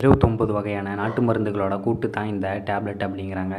29 வகையான நாட்டு மருந்துகளோட கூட்டு தான் இந்த டேப்லெட் அப்படிங்கிறாங்க.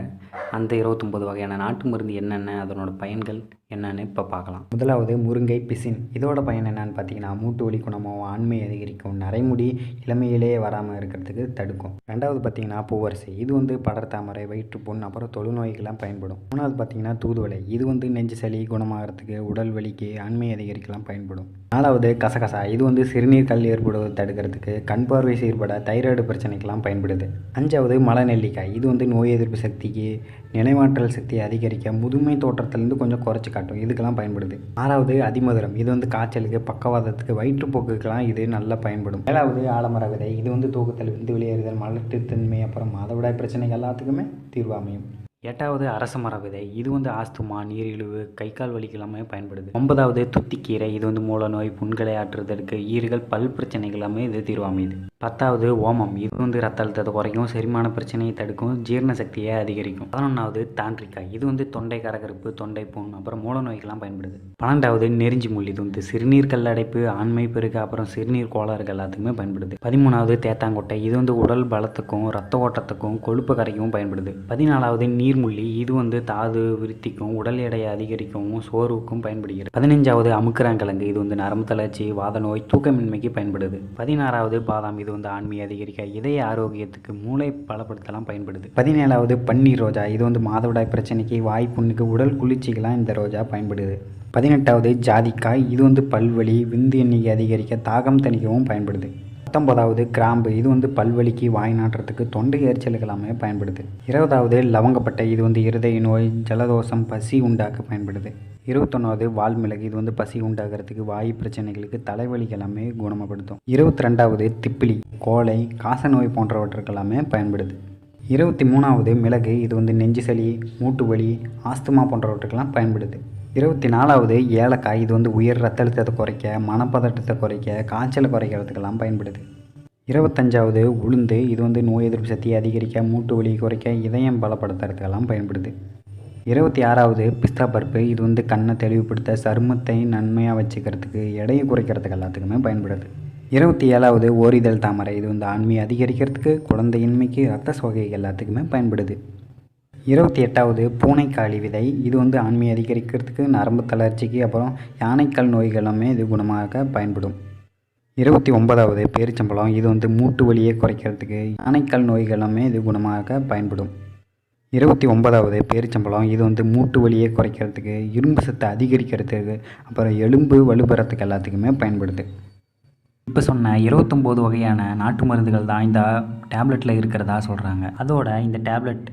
அந்த 29 வகையான நாட்டு மருந்து என்னென்ன, அதனோட பயன்கள் என்னன்னு இப்போ பார்க்கலாம். முதலாவது முருங்கை பிசின். இதோட பயன் என்னன்னு பார்த்தீங்கன்னா, மூட்டு வலி குணமாகும், ஆண்மை அதிகரிக்கும், நரைமுடி இளமையிலேயே வராமல் இருக்கிறதுக்கு தடுக்கும். ரெண்டாவது பார்த்தீங்கன்னா பூவரசை. இது படர்தாமரை, வயிற்றுப்புண், அப்புறம் தொழுநோய்க்கெல்லாம் பயன்படும். மூணாவது பார்த்தீங்கன்னா தூதுவளை. இது நெஞ்சு சளி குணமாகறதுக்கு, உடல் வலிக்கு, ஆண்மை அதிகரிக்கலாம் பயன்படும். நாலாவது கசகசா. இது சிறுநீர் கல் ஏற்படுவதை தடுக்கிறதுக்கு, கண் பார்வை சீர்பட, தைராய்டு பிரச்சனைக்கெல்லாம் பயன்படுது. அஞ்சாவது மலநெல்லிக்காய். இது நோய் எதிர்ப்பு சக்திக்கு, நினைவாற்றல் சக்தியை அதிகரிக்க, முதுமை தோற்றத்திலேருந்து கொஞ்சம் குறைச்சி காட்டும், இதுக்கெல்லாம் பயன்படுது. ஆறாவது அதிமதுரம். இது காய்ச்சலுக்கு, பக்கவாதத்துக்கு, வயிற்றுப்போக்குக்கெல்லாம் இது நல்லா பயன்படும். ஏழாவது ஆலமர விதை. இது தூக்கத்தில் விந்து வெளியேறுதல், மலட்டுத்தன்மை, அப்புறம் மாதவிடாய் பிரச்சனைகள் எல்லாத்துக்குமே தீர்வு அமையும். எட்டாவது அரச மர விதை. இது ஆஸ்துமா, நீரிழிவு, கை கால் வலிக்கு எல்லாமே பயன்படுது. 9வது துத்திக்கீரை. இது மூல நோய், புண்களை ஆற்றுவதற்கு, ஈறுகள், பல் பிரச்சனைகள் எல்லாமே இது தீர்வு அமையுது. 10வது ஓமம். இது ரத்த அழுத்தத்தை குறைக்கும், செரிமான பிரச்சனையை தடுக்கும், ஜீரண சக்தியை அதிகரிக்கும். 11வது தாண்டிக்காய். இது தொண்டை கரகரப்பு, தொண்டை புண், அப்புறம் மூல நோய்க்கெல்லாம் பயன்படுது. 12வது நெருஞ்சி முள். இது சிறுநீர் கல்லடைப்பு, ஆண்மை பெருக்க, அப்புறம் சிறுநீர் கோளாறுகள் எல்லாத்துக்குமே பயன்படுது. 13வது தேத்தாங்கொட்டை. இது உடல் பலத்துக்கும், ரத்த ஓட்டத்துக்கும், கொழுப்பு கரைக்கவும் பயன்படுது. 14வது நீர்முள்ளி. இது தாது விருத்திக்கும், உடல் எடையை அதிகரிக்கவும், சோர்வுக்கும் பயன்படுகிறது. 15வது அமுக்குறாங்கிழங்கு. இது நரம்பு தளர்ச்சி, வாத நோய், தூக்கமின்மைக்கு பயன்படுது. 16வது பாதாம். இது ஆண்மை அதிகரிக்க, இதய ஆரோக்கியத்துக்கு, மூளை பலப்படுத்தலாம் பயன்படுது. 17வது பன்னீர் ரோஜா. இது மாதவிடாய் பிரச்சனைக்கு, வாய் புண்ணுக்கு, உடல் குளிர்ச்சிக்கெல்லாம் இந்த ரோஜா பயன்படுது. 18வது ஜாதிக்காய். இது பல்வலி, விந்து எண்ணிக்கை அதிகரிக்க, தாகம் தணிக்கவும் பயன்படுது. 19வது கிராம்பு. இது பல்வலிக்கு, வாய் நாற்றத்துக்கு, தொண்டை எரிச்சலுக்கு எல்லாமே பயன்படுது. 20வது லவங்கப்பட்டை. இது இருதய நோய், ஜலதோஷம், பசி உண்டாக்க பயன்படுது. 21வது வால்மிளகு. இது பசி உண்டாகிறதுக்கு, வாயு பிரச்சனைகளுக்கு, தலைவலிக்கு எல்லாமே குணப்படுத்தும். 22வது திப்பிலி, கோலை, காச நோய் போன்றவற்றுக்கெல்லாமே பயன்படுது. 23வது மிளகு. இது நெஞ்சு சளி, மூட்டு வலி, ஆஸ்துமா போன்றவற்றுக்கெல்லாம் பயன்படுது. 24வது ஏலக்காய். இது உயர் ரத்த அழுத்தத்தை குறைக்க, மனப்பதட்டத்தை குறைக்க, காய்ச்சலை குறைக்கிறதுக்கெல்லாம் பயன்படுது. 25வது உளுந்து. இது நோய் எதிர்ப்பு சக்தியை அதிகரிக்க, மூட்டு வலி குறைக்க, இதயம் பலப்படுத்துறதுக்கெல்லாம் பயன்படுது. 26வது பிஸ்தா பருப்பு. இது கண்ணை தெளிவுபடுத்த, சருமத்தை நன்மையாக வச்சுக்கிறதுக்கு, எடையை குறைக்கிறதுக்கு எல்லாத்துக்குமே பயன்படுது. 27வது ஓரிதழ் தாமரை. இது ஆண்மையை அதிகரிக்கிறதுக்கு, குழந்தையின்மைக்கு, ரத்த சோகை எல்லாத்துக்குமே பயன்படுது. 28வது பூனைக்காளி விதை. இது ஆண்மையை அதிகரிக்கிறதுக்கு, நரம்பு தளர்ச்சிக்கு, அப்புறம் யானைக்கால் நோய்கள் எல்லாமே இது குணமாக பயன்படும். 29வது பேரிச்சம்பழம். இது மூட்டு வலியை குறைக்கிறதுக்கு, யானைக்கால் நோய்கள் எல்லாமே இது குணமாக பயன்படும். 29வது பேரிச்சம்பழம். இது மூட்டு வலியை குறைக்கிறதுக்கு, இரும்பு சத்தை அதிகரிக்கிறதுக்கு, அப்புறம் எலும்பு வலுப்பெறத்துக்கு எல்லாத்துக்குமே பயன்படுது. இப்போ சொன்ன 29 வகையான நாட்டு மருந்துகள் தான் இந்த டேப்லெட்டில் இருக்கிறதா சொல்கிறாங்க. அதோட இந்த டேப்லெட்